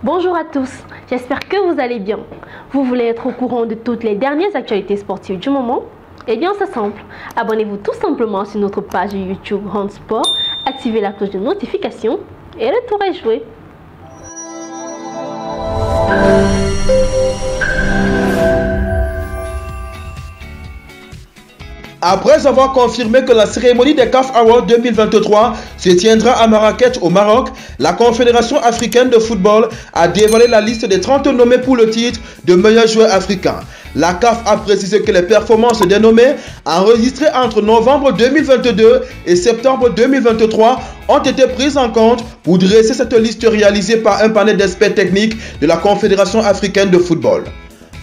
Bonjour à tous, j'espère que vous allez bien. Vous voulez être au courant de toutes les dernières actualités sportives du moment? Eh bien c'est simple, abonnez-vous tout simplement sur notre page YouTube Hand Sport, activez la cloche de notification et le tour est joué. Après avoir confirmé que la cérémonie des CAF Awards 2023 se tiendra à Marrakech au Maroc, la Confédération africaine de football a dévoilé la liste des 30 nommés pour le titre de meilleur joueur africain. La CAF a précisé que les performances des nommés enregistrées entre novembre 2022 et septembre 2023 ont été prises en compte pour dresser cette liste réalisée par un panel d'experts techniques de la Confédération africaine de football.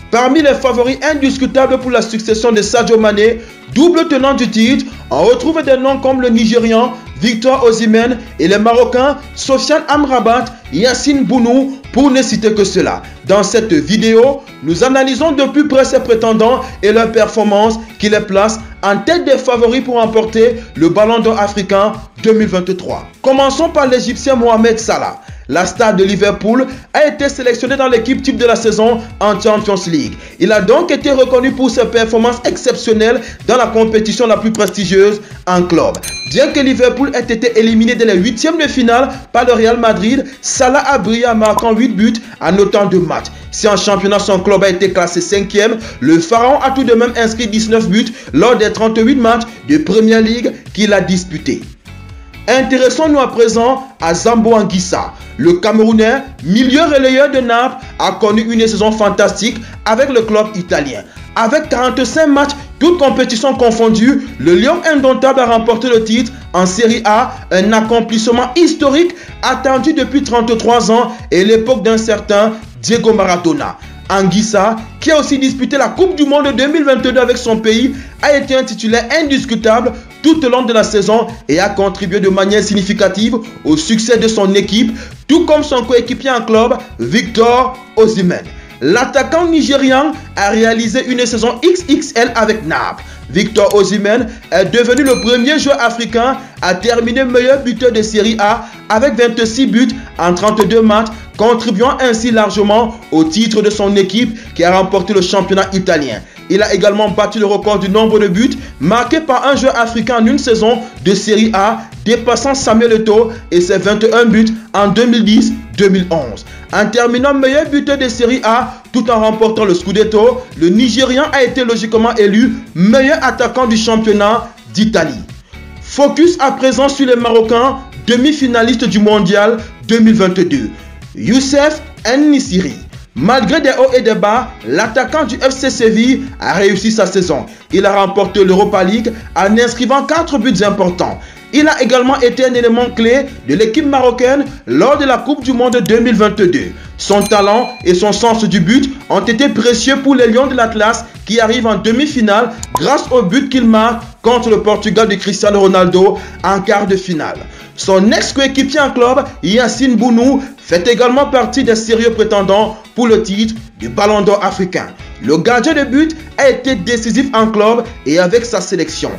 Parmi les favoris indiscutables pour la succession de Sadio Mané, double tenant du titre, on retrouve des noms comme le Nigérian Victor Osimhen et le Marocain Sofiane Amrabat, Yacine Bounou, pour ne citer que cela. Dans cette vidéo, nous analysons de plus près ces prétendants et leurs performances qui les placent en tête des favoris pour remporter le Ballon d'Or africain 2023. Commençons par l'Égyptien Mohamed Salah. La star de Liverpool a été sélectionné dans l'équipe type de la saison en Champions League. Il a donc été reconnu pour ses performances exceptionnelles dans la compétition la plus prestigieuse en club. Bien que Liverpool ait été éliminé dès les huitièmes de finale par le Real Madrid, Salah a brillé en marquant 8 buts en autant de matchs. Si en championnat son club a été classé 5e, le Pharaon a tout de même inscrit 19 buts lors des 38 matchs de Premier League qu'il a disputés. Intéressons-nous à présent à Zambo Anguissa. Le Camerounais, milieu relayeur de Naples, a connu une saison fantastique avec le club italien. Avec 45 matchs, toutes compétitions confondues, le Lion indomptable a remporté le titre en Serie A, un accomplissement historique attendu depuis 33 ans et l'époque d'un certain Diego Maradona. Anguissa, qui a aussi disputé la Coupe du Monde 2022 avec son pays, a été un titulaire indiscutable tout au long de la saison et a contribué de manière significative au succès de son équipe, tout comme son coéquipier en club, Victor Osimhen. L'attaquant nigérian a réalisé une saison XXL avec Naples. Victor Osimhen est devenu le premier joueur africain à terminer meilleur buteur de Serie A avec 26 buts en 32 matchs, contribuant ainsi largement au titre de son équipe qui a remporté le championnat italien. Il a également battu le record du nombre de buts marqués par un joueur africain en une saison de Serie A, dépassant Samuel Eto'o et ses 21 buts en 2010-2011. En terminant meilleur buteur de Serie A tout en remportant le Scudetto, le Nigérian a été logiquement élu meilleur attaquant du championnat d'Italie. Focus à présent sur les Marocains, demi-finalistes du Mondial 2022. Youssef En-Nesyri. Malgré des hauts et des bas, l'attaquant du FC Séville a réussi sa saison. Il a remporté l'Europa League en inscrivant 4 buts importants. Il a également été un élément clé de l'équipe marocaine lors de la Coupe du Monde 2022. Son talent et son sens du but ont été précieux pour les Lions de l'Atlas qui arrivent en demi-finale grâce au but qu'il marque contre le Portugal de Cristiano Ronaldo en quart de finale. Son ex-coéquipier en club, Yacine Bounou, fait également partie des sérieux prétendants pour le titre du Ballon d'Or africain. Le gardien de but a été décisif en club et avec sa sélection.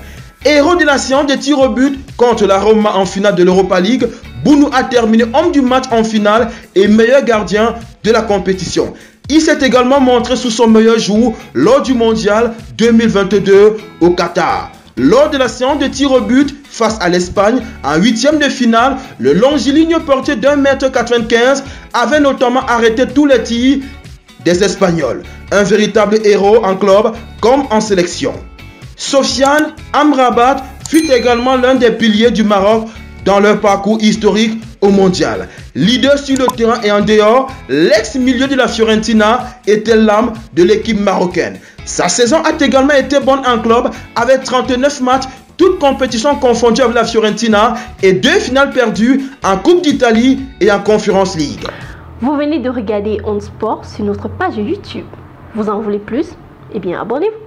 Héros de la séance de tir au but contre la Roma en finale de l'Europa League, Bounou a terminé homme du match en finale et meilleur gardien de la compétition. Il s'est également montré sous son meilleur jour lors du Mondial 2022 au Qatar. Lors de la séance de tir au but face à l'Espagne, en huitième de finale, le longiligne porté d'1,95 m avait notamment arrêté tous les tirs des Espagnols. Un véritable héros en club comme en sélection. Sofiane Amrabat fut également l'un des piliers du Maroc dans leur parcours historique au mondial. Leader sur le terrain et en dehors, l'ex-milieu de la Fiorentina était l'âme de l'équipe marocaine. Sa saison a également été bonne en club avec 39 matchs, toutes compétitions confondues avec la Fiorentina et 2 finales perdues en Coupe d'Italie et en Conference League. Vous venez de regarder Hand Sport sur notre page YouTube. Vous en voulez plus? Eh bien abonnez-vous.